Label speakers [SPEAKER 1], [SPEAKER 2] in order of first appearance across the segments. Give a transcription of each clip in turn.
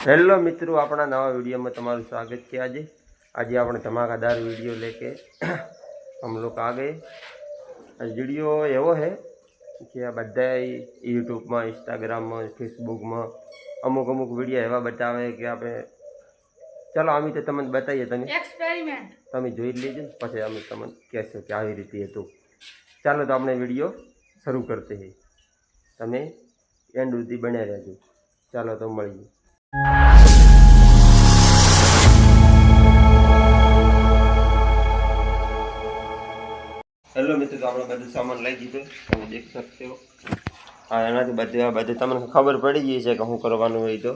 [SPEAKER 1] Hello मित्रों, अपना नवा वीडियो में तुम्हारा स्वागत है। आज આપણે ધમાકાદાર वीडियो लेके हम लोग आ गए। आज वीडियो एवो है कि आ બધા यूट्यूब में, इंस्टाग्राम में, फेसबुक में अमुक अमुक वीडियो एवं बतावे कि आप चलो अमी तो तमने बताइए,
[SPEAKER 2] एक्सपेरिमेंट
[SPEAKER 1] તમે જોઈ લેજો, પછી અમે તમને કહેશો કે આવી રીતે હતું। ચાલો તો આપણે વિડીયો શરૂ કરते हैं। તમે એન્ડ સુધી બન્યા રહેજો। ચાલો તો મળીએ। हेलो मित्रों, तो આપણે બધું સામાન લઈ દીધો, તમે દેખ શકते हो। હા, એનાથી બધે તમને ખબર પડી ગઈ છે કે શું કરવાનું હોય। તો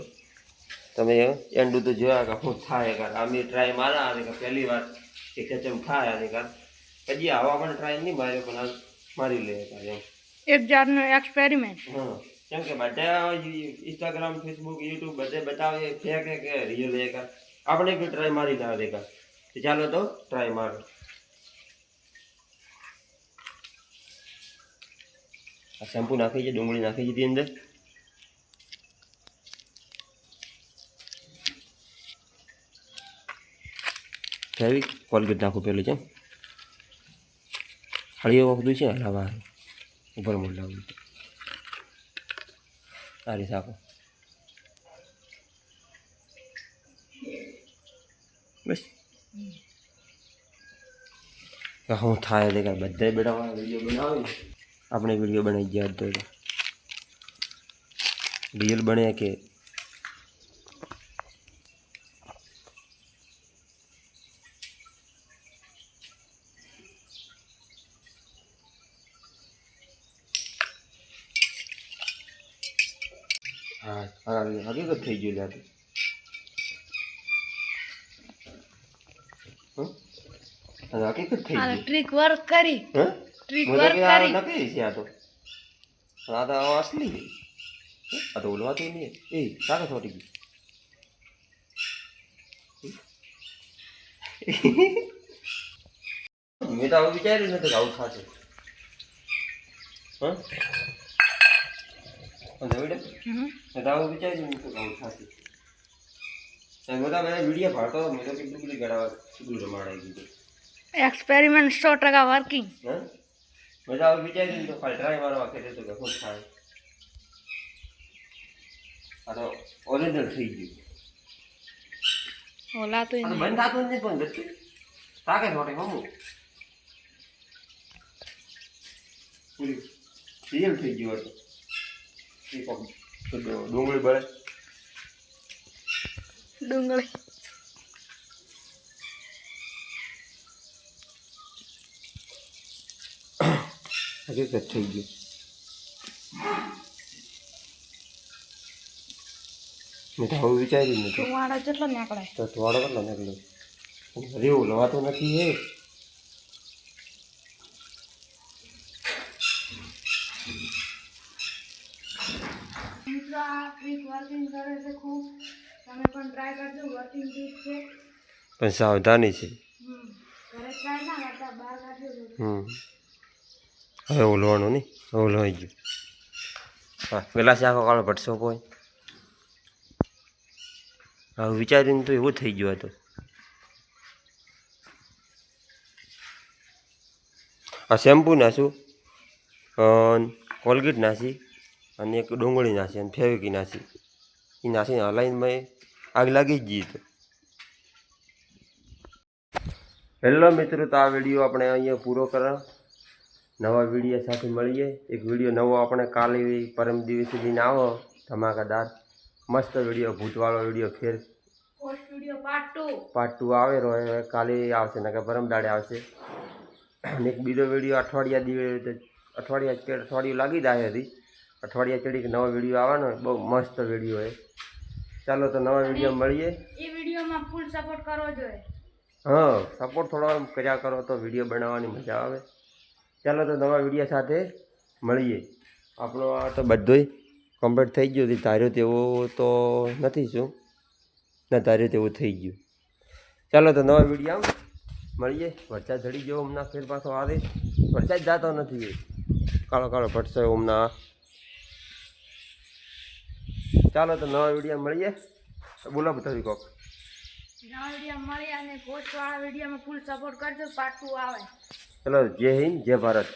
[SPEAKER 1] તમે એન્ડ સુધી જોયા કે શું થાય। અમે ટ્રાય મારા કે પહેલી વાર કે કેચમ થાય અને પછી આવા પણ ટ્રાય નહીં માર્યો, પણ આ મારી લે એમ
[SPEAKER 2] એક જાતનો એક્સપેરિમેન્ટ।
[SPEAKER 1] હા, કેમ કે બધા ઇન્સ્ટાગ્રામ, ફેસબુક, યુટ્યુબ બધે બતાવે ફેક કે રિયલ એક આપણે એક ટ્રાય મારી ના દેખા। તો ચાલો તો ટ્રાય મારો। આ શેમ્પુ નાખી છે, ડુંગળી નાખી છે અંદર। ફેવિક કોલગેટ નાખું પેલું છે, હળીઓ વખતું છે હલાવા ઉપર મોલાવું સારી સાકો બસ। શું થાય દેખા બધા બેટા વિડીયો બનાવે, આપણે વિડીયો બનાવી ગયા તો રિયલ બને કે હા હકીકત થઈ ગયું લ્યા હકીકત થઈ ગઈ।
[SPEAKER 2] ટ્રીક વર્ક કરી, ટ્રીક
[SPEAKER 1] मुझे
[SPEAKER 2] વર્ક
[SPEAKER 1] क्या
[SPEAKER 2] કરી।
[SPEAKER 1] नकली है या तो राधा असली है। आ तो बोलवा तो नहीं है। ए साका छोटी की मैं तो विचार ही नहीं था आउट खाते। हां और बेटा मैं तो विचार ही नहीं था आउट खाते। मैं तो मैंने वीडियो फाड़ता मैं तो कितनी बड़ी गड़ा शुरू रमाड़ेगी तो
[SPEAKER 2] एक्सपेरिमेंट 100% वर्किंग।
[SPEAKER 1] हां मैं तो विचार ही नहीं तो खाली ट्राई मारवा के तो क्या खुश था। आ तो ओरिजिनल થઈ ગયું।
[SPEAKER 2] ઓલા તો
[SPEAKER 1] આ બંધ થાતું જ નહીં પણ દસ્તી તાકે છોટે હમું પૂરી રિયલ થઈ ગયું હતું। એ કોમ તો ડુંગળી બળે
[SPEAKER 2] ડુંગળી
[SPEAKER 1] હકીકત થઈ ગયું। મેં તો હવે વિચાર્યું નથી
[SPEAKER 2] તમારા કેટલો નીકળે
[SPEAKER 1] તો થોડો કેટલો નીકળ્યો રેવું લવાતું નથી હે।
[SPEAKER 2] મિત્રો આ ટ્રીક વર્કિંગ કરે છે ખૂબ, તમે પણ ટ્રાય કરજો। વર્કિંગ ટ્રીક છે,
[SPEAKER 1] પણ સાવધાની છે।
[SPEAKER 2] ઘરે ટ્રાય ના કરતા બહાર કાઢજો।
[SPEAKER 1] હવે ઓલવાનું નહીં, હવે ઓલવાઈ ગયું। હા ગ્લાસ આખો કાળો ભટસો કોઈ હવે વિચારીને તો એવું થઈ ગયું હતું। આ શેમ્પુ નાખું, કોલગેટ નાખી અને એક ડુંગળી નાખી અને ફેવિકી નાખી, એ નાખીને હલાઈને આગ લાગી જ ગઈ। તો હેલો મિત્રો, તો આ વિડીયો આપણે અહીંયા પૂરો કરો। નવા વિડીયો સાથે મળીએ। એક વિડીયો નવો આપણે કાલે પરમ દિવસે લઈને આવો ધમાકાદાર મસ્ત વિડીયો, ભૂતવાળો વિડીયો ફેર
[SPEAKER 2] પોસ્ટ વિડિયો પાર્ટ 2
[SPEAKER 1] આવે રહ્યો કાલે આવશે ને કે પરમ દાડે આવશે। અને એક બીજો વિડીયો અઠવાડિયું લાગી જાય હતી, અઠવાડિયા ચડી કે નવો વિડીયો આવવાનો બહુ મસ્ત વિડીયો છે। ચાલો તો નવા વિડીયો મળીએ।
[SPEAKER 2] એ વિડીયોમાં ફૂલ સપોર્ટ કરવો જોઈએ।
[SPEAKER 1] હા, સપોર્ટ થોડો કર્યા કરો તો વિડીયો બનાવવાની મજા આવે। ચાલો તો નવા વિડીયો સાથે મળીએ। આપણો આ તો બધુંય કમ્પ્લીટ થઈ ગયું હતું, ધાર્યું તેવું તો નથી શું ના, ધાર્યું તેવું થઈ ગયું। ચાલો તો નવા વિડીયો મળીએ। વરસાદ ચડી ગયો હમણાં, ફેર પાછો આવે, વરસાદ જતો નથી, કાળો કાળો ભટસો હમણાં। ચાલો તો નવા વિડીયો મળીએ। બોલો બતાવી કોક.
[SPEAKER 2] નવા વિડીયો મળે અને પોસ્ટવાળા વિડીયોમાં ફૂલ સપોર્ટ કરજો. પાર્ટ 2 આવે.
[SPEAKER 1] ચલો જય હિન્દ જય ભારત.